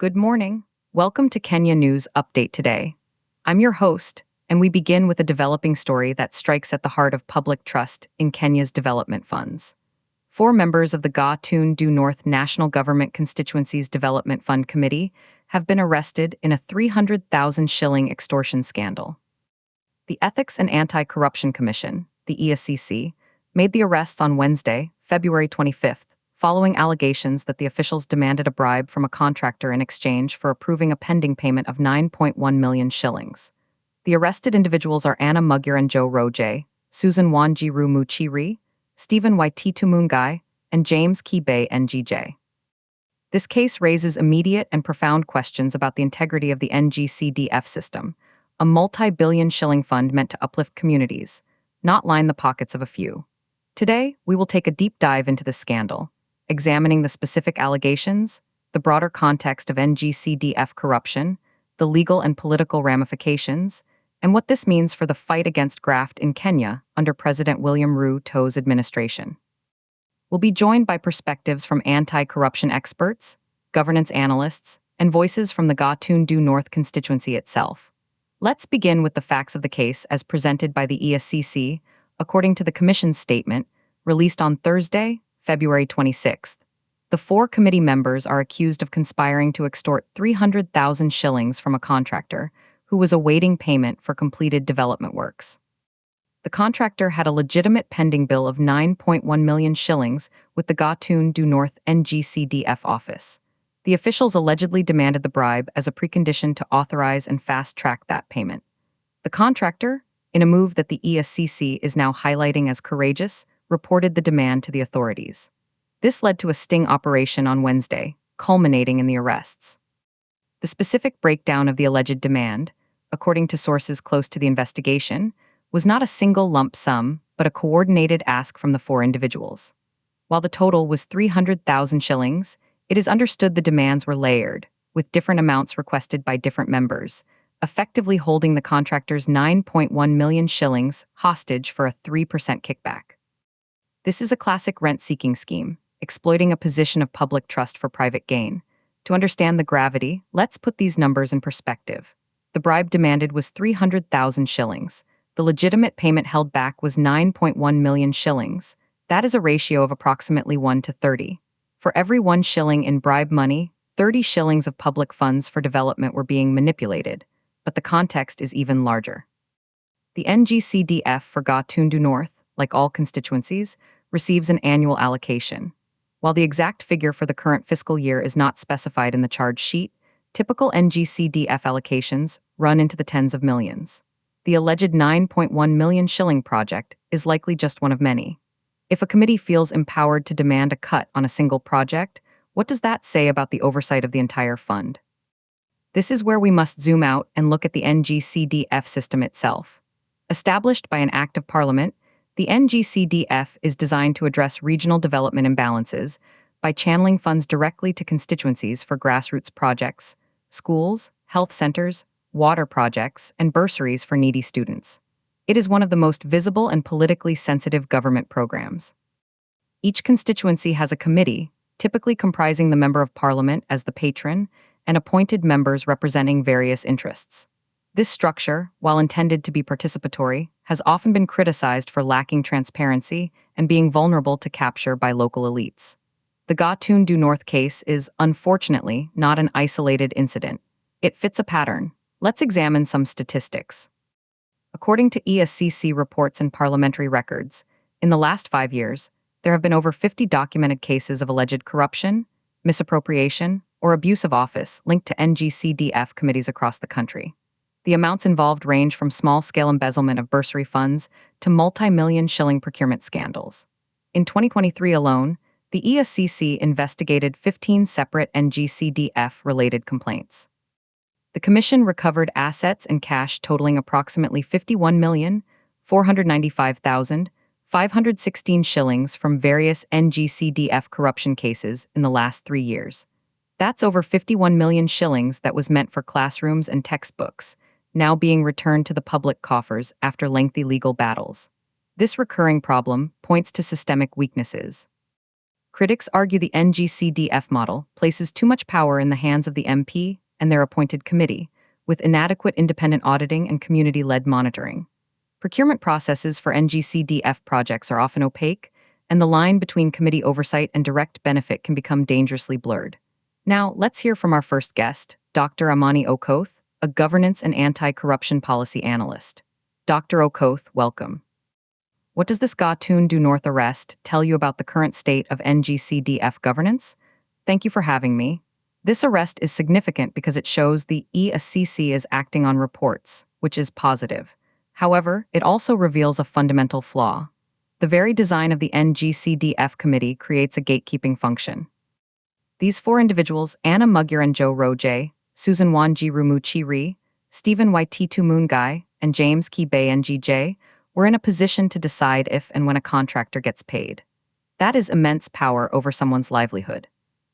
Good morning. Welcome to Kenya News Update today. I'm your host, and we begin with a developing story that strikes at the heart of public trust in Kenya's development funds. Four members of the Gatundu North National Government Constituency's Development Fund Committee have been arrested in a 300,000 shilling extortion scandal. The Ethics and Anti-Corruption Commission, the ESCC, made the arrests on Wednesday, February 25th, following allegations that the officials demanded a bribe from a contractor in exchange for approving a pending payment of 9.1 million shillings. The arrested individuals are Anna Magyar and Joe Roje, Susan Wanjiru Muchiri, Stephen Waititu Mungai, and James Kibe NGJ. This case raises immediate and profound questions about the integrity of the NG-CDF system, a multi-billion shilling fund meant to uplift communities, not line the pockets of a few. Today, we will take a deep dive into this scandal, examining the specific allegations, the broader context of NG-CDF corruption, the legal and political ramifications, and what this means for the fight against graft in Kenya under President William Ruto's administration. We'll be joined by perspectives from anti-corruption experts, governance analysts, and voices from the Gatundu North constituency itself. Let's begin with the facts of the case as presented by the ESCC, according to the Commission's statement, released on Thursday, February 26th. The four committee members are accused of conspiring to extort 300,000 shillings from a contractor who was awaiting payment for completed development works. The contractor had a legitimate pending bill of 9.1 million shillings with the Gatundu North NG-CDF office. The officials allegedly demanded the bribe as a precondition to authorize and fast-track that payment. The contractor, in a move that the ESCC is now highlighting as courageous, reported the demand to the authorities. This led to a sting operation on Wednesday, culminating in the arrests. The specific breakdown of the alleged demand, according to sources close to the investigation, was not a single lump sum, but a coordinated ask from the four individuals. While the total was 300,000 shillings, it is understood the demands were layered, with different amounts requested by different members, effectively holding the contractor's 9.1 million shillings hostage for a 3% kickback. This is a classic rent-seeking scheme, exploiting a position of public trust for private gain. To understand the gravity, let's put these numbers in perspective. The bribe demanded was 300,000 shillings. The legitimate payment held back was 9.1 million shillings. That is a ratio of approximately 1 to 30. For every 1 shilling in bribe money, 30 shillings of public funds for development were being manipulated, but the context is even larger. The NG-CDF for Gatundu North, like all constituencies, receives an annual allocation. While the exact figure for the current fiscal year is not specified in the charge sheet, typical NG-CDF allocations run into the tens of millions. The alleged 9.1 million shilling project is likely just one of many. If a committee feels empowered to demand a cut on a single project, what does that say about the oversight of the entire fund? This is where we must zoom out and look at the NG-CDF system itself. Established by an Act of Parliament, the NG-CDF is designed to address regional development imbalances by channeling funds directly to constituencies for grassroots projects, schools, health centers, water projects, and bursaries for needy students. It is one of the most visible and politically sensitive government programs. Each constituency has a committee, typically comprising the Member of Parliament as the patron, and appointed members representing various interests. This structure, while intended to be participatory, has often been criticized for lacking transparency and being vulnerable to capture by local elites. The Gatundu North case is, unfortunately, not an isolated incident. It fits a pattern. Let's examine some statistics. According to ESCC reports and parliamentary records, in the last 5 years, there have been over 50 documented cases of alleged corruption, misappropriation, or abuse of office linked to NG-CDF committees across the country. The amounts involved range from small-scale embezzlement of bursary funds to multi-million shilling procurement scandals. In 2023 alone, the ESCC investigated 15 separate NG-CDF-related complaints. The Commission recovered assets and cash totaling approximately 51,495,516 shillings from various NG-CDF corruption cases in the last 3 years. That's over 51 million shillings that was meant for classrooms and textbooks, now being returned to the public coffers after lengthy legal battles. This recurring problem points to systemic weaknesses. Critics argue the NG-CDF model places too much power in the hands of the MP and their appointed committee, with inadequate independent auditing and community-led monitoring. Procurement processes for NG-CDF projects are often opaque, and the line between committee oversight and direct benefit can become dangerously blurred. Now, let's hear from our first guest, Dr. Amani Okoth, a governance and anti-corruption policy analyst. Dr. Okoth, welcome. What does this Gatundu North arrest tell you about the current state of NG-CDF governance? Thank you for having me. This arrest is significant because it shows the EACC is acting on reports, which is positive. However, it also reveals a fundamental flaw. The very design of the NG-CDF committee creates a gatekeeping function. These four individuals, Anna Magyar and Joe Roje, Susan Wanji Rumuchiri, Stephen Waititu Mungai, and James Kibe NGJ, were in a position to decide if and when a contractor gets paid. That is immense power over someone's livelihood.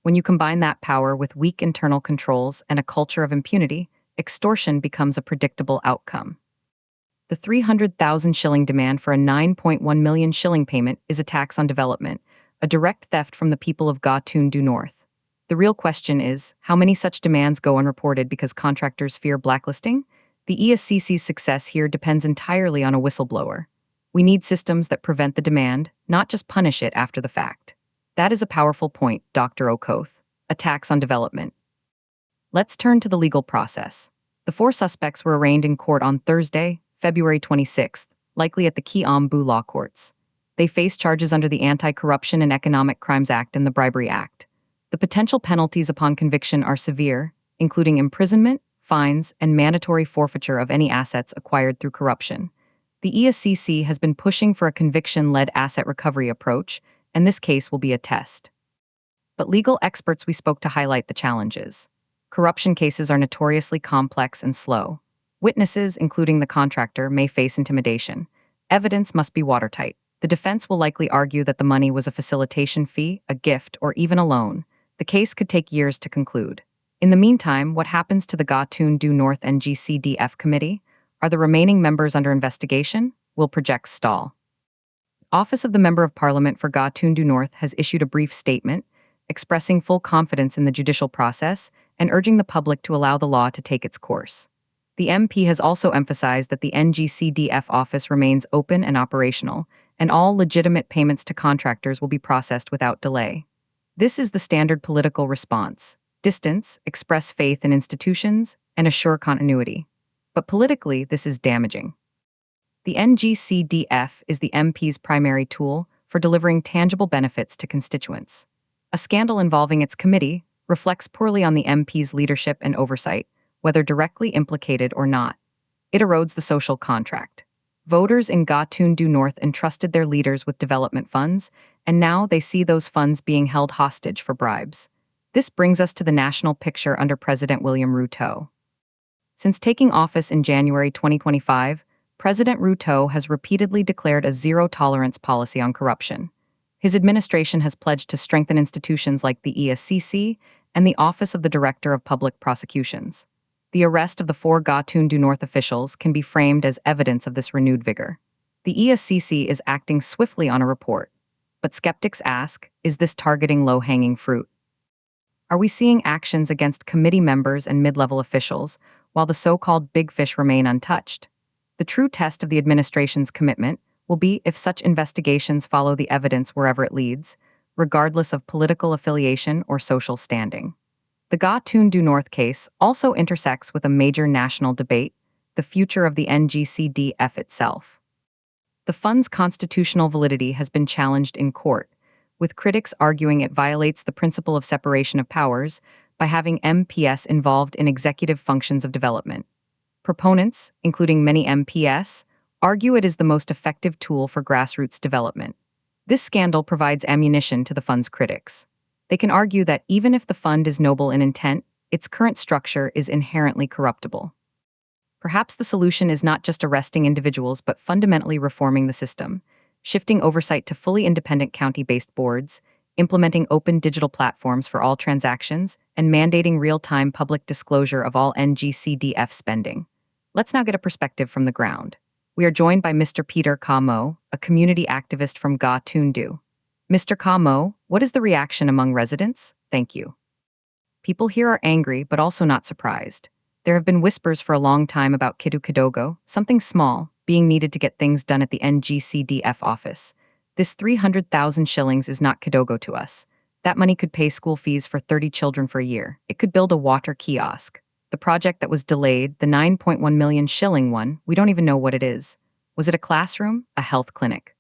When you combine that power with weak internal controls and a culture of impunity, extortion becomes a predictable outcome. The 300,000 shilling demand for a 9.1 million shilling payment is a tax on development, a direct theft from the people of Gatundu North. The real question is, how many such demands go unreported because contractors fear blacklisting? The EACC's success here depends entirely on a whistleblower. We need systems that prevent the demand, not just punish it after the fact. That is a powerful point, Dr. Okoth. A tax on development. Let's turn to the legal process. The four suspects were arraigned in court on Thursday, February 26th, likely at the Kiambu Law Courts. They face charges under the Anti-Corruption and Economic Crimes Act and the Bribery Act. The potential penalties upon conviction are severe, including imprisonment, fines, and mandatory forfeiture of any assets acquired through corruption. The EACC has been pushing for a conviction-led asset recovery approach, and this case will be a test. But legal experts we spoke to highlight the challenges. Corruption cases are notoriously complex and slow. Witnesses, including the contractor, may face intimidation. Evidence must be watertight. The defense will likely argue that the money was a facilitation fee, a gift, or even a loan. The case could take years to conclude. In the meantime, what happens to the Gatundu North NG-CDF committee? Are the remaining members under investigation? Will projects stall? Office of the Member of Parliament for Gatundu North has issued a brief statement, expressing full confidence in the judicial process and urging the public to allow the law to take its course. The MP has also emphasized that the NG-CDF office remains open and operational, and all legitimate payments to contractors will be processed without delay. This is the standard political response: distance, express faith in institutions, and assure continuity. But politically, this is damaging. The NG-CDF is the MP's primary tool for delivering tangible benefits to constituents. A scandal involving its committee reflects poorly on the MP's leadership and oversight, whether directly implicated or not. It erodes the social contract. Voters in Gatundu North entrusted their leaders with development funds, and now they see those funds being held hostage for bribes. This brings us to the national picture under President William Ruto. Since taking office in January 2025, President Ruto has repeatedly declared a zero-tolerance policy on corruption. His administration has pledged to strengthen institutions like the EACC and the Office of the Director of Public Prosecutions. The arrest of the four Gatundu North officials can be framed as evidence of this renewed vigor. The EACC is acting swiftly on a report. But skeptics ask, is this targeting low-hanging fruit? Are we seeing actions against committee members and mid-level officials, while the so-called big fish remain untouched? The true test of the administration's commitment will be if such investigations follow the evidence wherever it leads, regardless of political affiliation or social standing. The Gatundu North case also intersects with a major national debate, the future of the NG-CDF itself. The fund's constitutional validity has been challenged in court, with critics arguing it violates the principle of separation of powers by having MPS involved in executive functions of development. Proponents, including many MPS, argue it is the most effective tool for grassroots development. This scandal provides ammunition to the fund's critics. They can argue that even if the fund is noble in intent, its current structure is inherently corruptible. Perhaps the solution is not just arresting individuals but fundamentally reforming the system, shifting oversight to fully independent county-based boards, implementing open digital platforms for all transactions, and mandating real-time public disclosure of all NG-CDF spending. Let's now get a perspective from the ground. We are joined by Mr. Peter Kamo, a community activist from Gatundu. Mr. Kamo, what is the reaction among residents? Thank you. People here are angry, but also not surprised. There have been whispers for a long time about Kidu Kidogo, something small, being needed to get things done at the NG-CDF office. This 300,000 shillings is not Kidogo to us. That money could pay school fees for 30 children for a year. It could build a water kiosk. The project that was delayed, the 9.1 million shilling one, we don't even know what it is. Was it a classroom? A health clinic?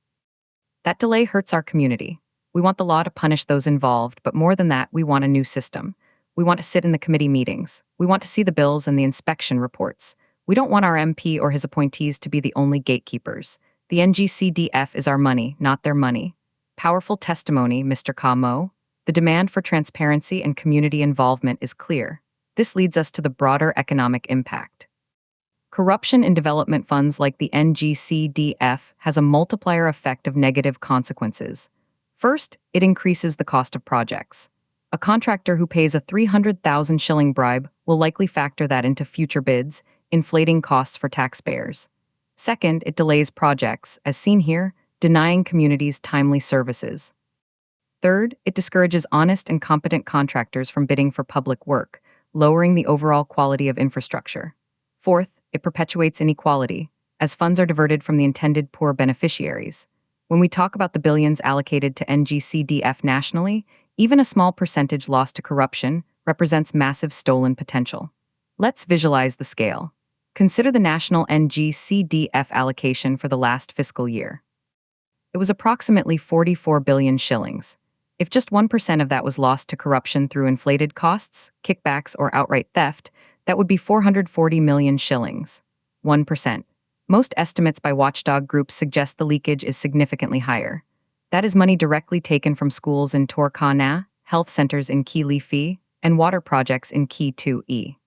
That delay hurts our community. We want the law to punish those involved, but more than that, we want a new system. We want to sit in the committee meetings. We want to see the bills and the inspection reports. We don't want our MP or his appointees to be the only gatekeepers. The NG-CDF is our money, not their money. Powerful testimony, Mr. Kamo. The demand for transparency and community involvement is clear. This leads us to the broader economic impact. Corruption in development funds like the NG-CDF has a multiplier effect of negative consequences. First, it increases the cost of projects. A contractor who pays a 300,000 shilling bribe will likely factor that into future bids, inflating costs for taxpayers. Second, it delays projects, as seen here, denying communities timely services. Third, it discourages honest and competent contractors from bidding for public work, lowering the overall quality of infrastructure. Fourth, it perpetuates inequality, as funds are diverted from the intended poor beneficiaries. When we talk about the billions allocated to NG-CDF nationally, even a small percentage lost to corruption represents massive stolen potential. Let's visualize the scale. Consider the national NG-CDF allocation for the last fiscal year. It was approximately 44 billion shillings. If just 1% of that was lost to corruption through inflated costs, kickbacks, or outright theft, that would be 440 million shillings. 1%. Most estimates by watchdog groups suggest the leakage is significantly higher. That is money directly taken from schools in Torkana, health centers in Kilifi, and water projects in Ki 2E.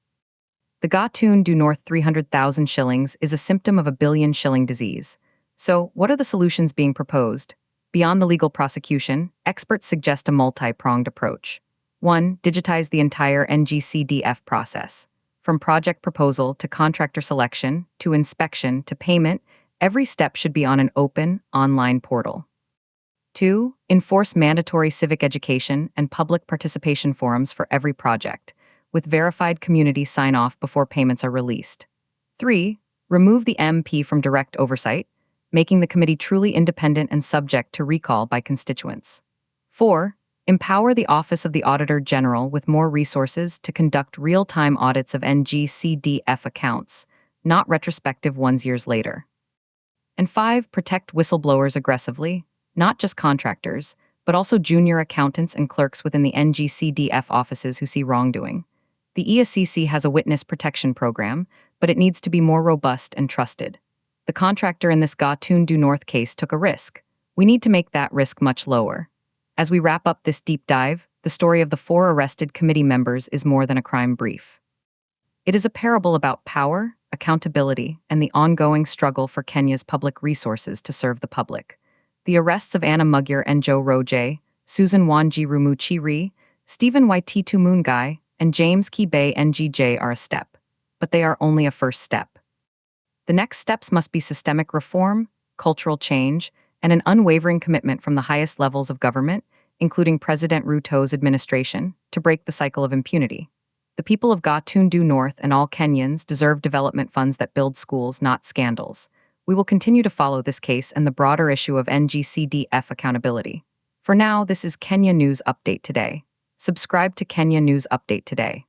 The Gatundu North 300,000 shillings is a symptom of a billion-shilling disease. So, what are the solutions being proposed? Beyond the legal prosecution, experts suggest a multi-pronged approach. 1. Digitize the entire NG-CDF process. From project proposal to contractor selection, to inspection, to payment, every step should be on an open, online portal. 2. Enforce mandatory civic education and public participation forums for every project, with verified community sign-off before payments are released. 3. Remove the MP from direct oversight, making the committee truly independent and subject to recall by constituents. 4. Empower the Office of the Auditor General with more resources to conduct real-time audits of NG-CDF accounts, not retrospective ones years later. And 5. Protect whistleblowers aggressively, not just contractors, but also junior accountants and clerks within the NG-CDF offices who see wrongdoing. The ESCC has a witness protection program, but it needs to be more robust and trusted. The contractor in this Gatundu North case took a risk. We need to make that risk much lower. As we wrap up this deep dive, the story of the 4 arrested committee members is more than a crime brief. It is a parable about power, accountability, and the ongoing struggle for Kenya's public resources to serve the public. The arrests of Anna Mugyar and Joe Roje, Susan Wanji Rumuchiri, Stephen Waititu Mungai, and James Kibe NGJ are a step, but they are only a first step. The next steps must be systemic reform, cultural change, and an unwavering commitment from the highest levels of government, including President Ruto's administration, to break the cycle of impunity. The people of Gatundu North and all Kenyans deserve development funds that build schools, not scandals. We will continue to follow this case and the broader issue of NG-CDF accountability. For now, this is Kenya News Update Today. Subscribe to Kenya News Update Today.